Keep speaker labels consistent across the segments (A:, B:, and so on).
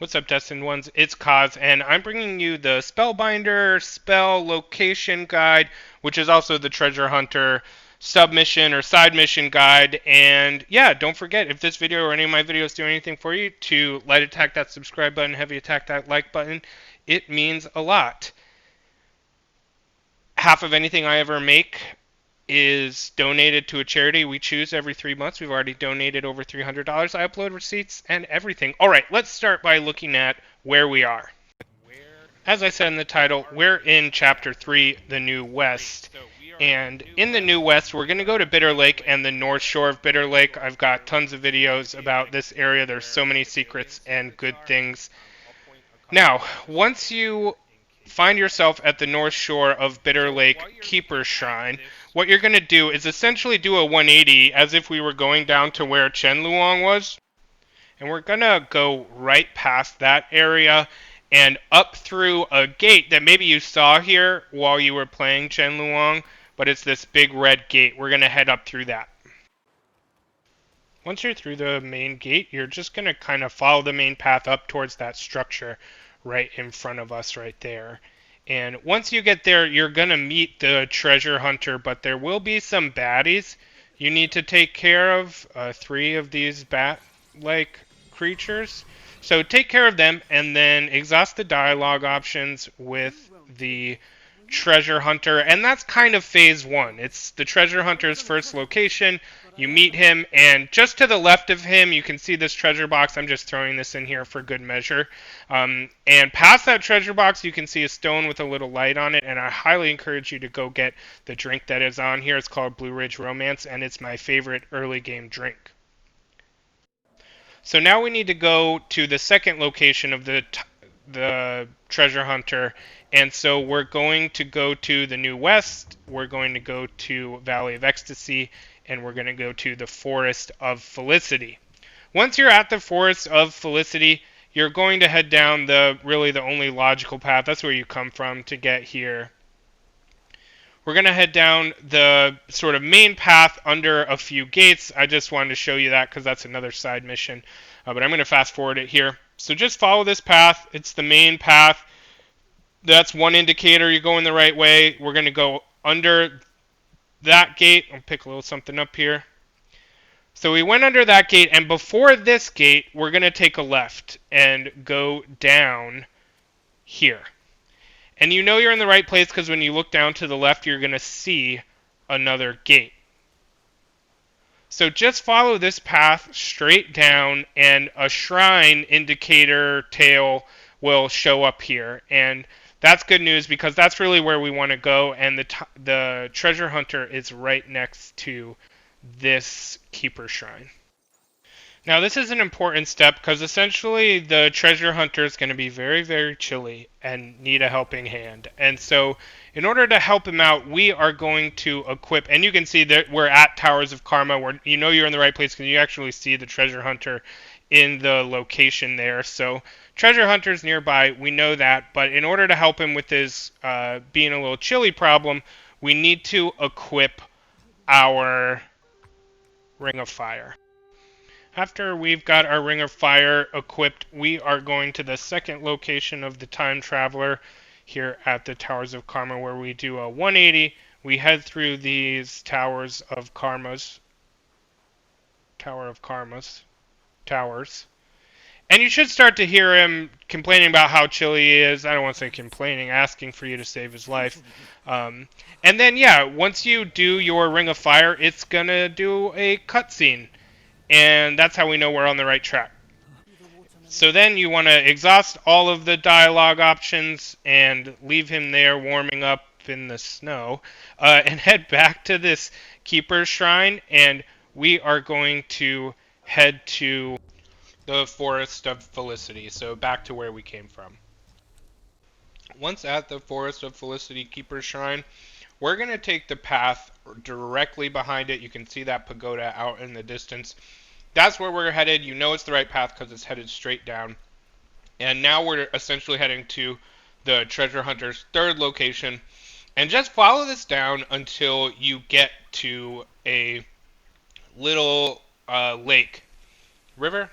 A: What's up, Destined Ones? It's Kaz, and I'm bringing you the Spellbinder Spell Location Guide, which is also the Treasure Hunter submission or side mission guide. And yeah, don't forget, if this video or any of my videos do anything for you, to light attack that subscribe button, heavy attack that like button. It means a lot. Half of anything I ever make is donated to a charity we choose every 3 months. We've already donated over $300. I upload receipts and everything. All right, let's start by looking at where we are. As I said in the title, we're in Chapter 3, The New West. And in the New West, we're going to go to Bitter Lake and the North Shore of Bitter Lake. I've got tons of videos about this area. There's so many secrets and good things. Now, once you find yourself at the North Shore of Bitter Lake Keeper's Shrine, what you're going to do is essentially do a 180 as if we were going down to where Chen Luong was. And we're going to go right past that area and up through a gate that maybe you saw here while you were playing Chen Luong, but it's this big red gate. We're going to head up through that. Once you're through the main gate, you're just going to kind of follow the main path up towards that structure right in front of us right there. And once you get there, you're going to meet the treasure hunter, but there will be some baddies you need to take care of. 3 of these bat-like creatures. So take care of them and then exhaust the dialogue options with the treasure hunter. And that's kind of phase 1. It's the treasure hunter's first location. You meet him, and just to the left of him, you can see this treasure box. I'm just throwing this in here for good measure. And past that treasure box, you can see a stone with a little light on it, and I highly encourage you to go get the drink that is on here. It's called Blue Ridge Romance, and it's my favorite early game drink. So now we need to go to the second location of the treasure hunter, and so we're going to go to the New West, we're going to go to Valley of Ecstasy, and we're going to go to the Forest of Felicity. Once you're at the Forest of Felicity, you're going to head down the only logical path. That's where you come from to get here. We're going to head down the sort of main path under a few gates. I just wanted to show you that because that's another side mission. But I'm going to fast forward it here. So just follow this path. It's the main path. That's one indicator you're going the right way. We're going to go under that gate. I'll pick a little something up here. So we went under that gate, and before this gate, we're going to take a left and go down here. And you know you're in the right place because when you look down to the left, you're going to see another gate. So just follow this path straight down, and a shrine indicator tail will show up here. And that's good news because that's really where we want to go, and the treasure hunter is right next to this keeper shrine. Now this is an important step because essentially the treasure hunter is going to be very, very chilly and need a helping hand. And so in order to help him out, we are going to equip, and you can see that we're at Towers of Karma, where you know you're in the right place because you actually see the treasure hunter in the location there. So treasure hunter's nearby, we know that, but in order to help him with his being a little chilly problem, we need to equip our Ring of Fire. After we've got our Ring of Fire equipped, we are going to the second location of the Time Traveler here at the Towers of Karma, where we do a 180. We head through these Towers. And you should start to hear him complaining about how chilly he is. I don't want to say complaining, asking for you to save his life. And then, yeah, once you do your Ring of Fire, it's going to do a cutscene. And that's how we know we're on the right track. So then you want to exhaust all of the dialogue options and leave him there warming up in the snow. And head back to this Keeper's Shrine. And we are going to head to the Forest of Felicity. So back to where we came from. Once at the Forest of Felicity Keeper's Shrine, we're going to take the path directly behind it. You can see that pagoda out in the distance. That's where we're headed. You know it's the right path because it's headed straight down. And now we're essentially heading to the treasure hunter's third location. And just follow this down until you get to a little lake. River?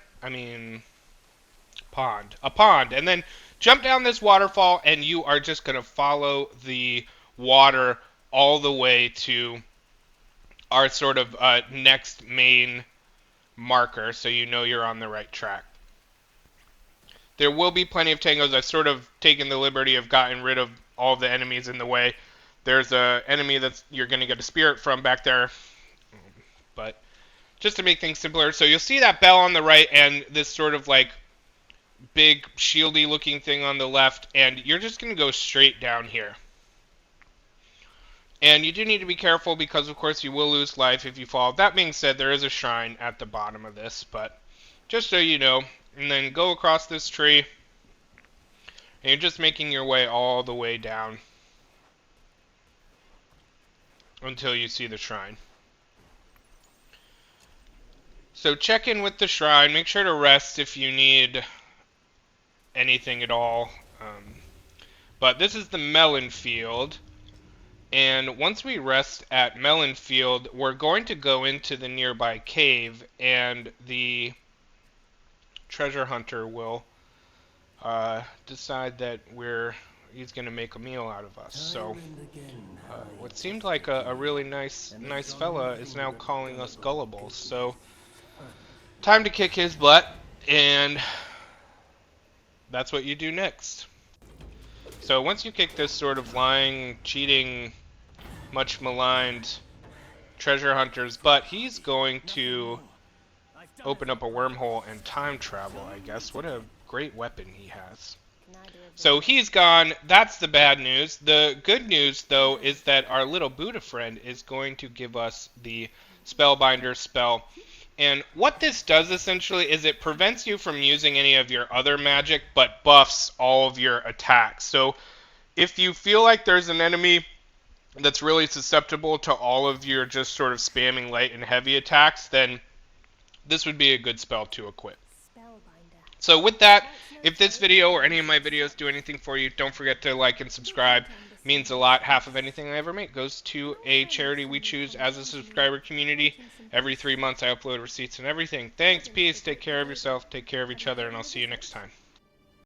A: a pond, and then jump down this waterfall, and you are just going to follow the water all the way to our sort of next main marker, so you know you're on the right track. There will be plenty of tangos. I've sort of taken the liberty of gotten rid of all the enemies in the way. There's a enemy that's you're going to get a spirit from back there, but just to make things simpler. So you'll see that bell on the right and this sort of like big shieldy looking thing on the left, and you're just going to go straight down here. And you do need to be careful because, of course, you will lose life if you fall. That being said, there is a shrine at the bottom of this, but just so you know. And then go across this tree, and you're just making your way all the way down until you see the shrine. So check in with the shrine. Make sure to rest if you need anything at all. But this is the melon field. And once we rest at Melon Field, we're going to go into the nearby cave, and the treasure hunter will decide that he's going to make a meal out of us. So what seemed like a really nice fella is now calling us gullibles. So time to kick his butt, and that's what you do next. So once you kick this sort of lying, cheating, much maligned treasure hunter's butt, he's going to open up a wormhole and time travel, I guess. What a great weapon he has. So he's gone. That's the bad news. The good news, though, is that our little Buddha friend is going to give us the Spellbinder spell. And what this does, essentially, is it prevents you from using any of your other magic, but buffs all of your attacks. So if you feel like there's an enemy that's really susceptible to all of your just sort of spamming light and heavy attacks, then this would be a good spell to equip. So with that, if this video or any of my videos do anything for you, don't forget to like and subscribe. It means a lot. Half of anything I ever make goes to a charity we choose as a subscriber community. Every 3 months I upload receipts and everything. Thanks, peace, take care of yourself, take care of each other, and I'll see you next time.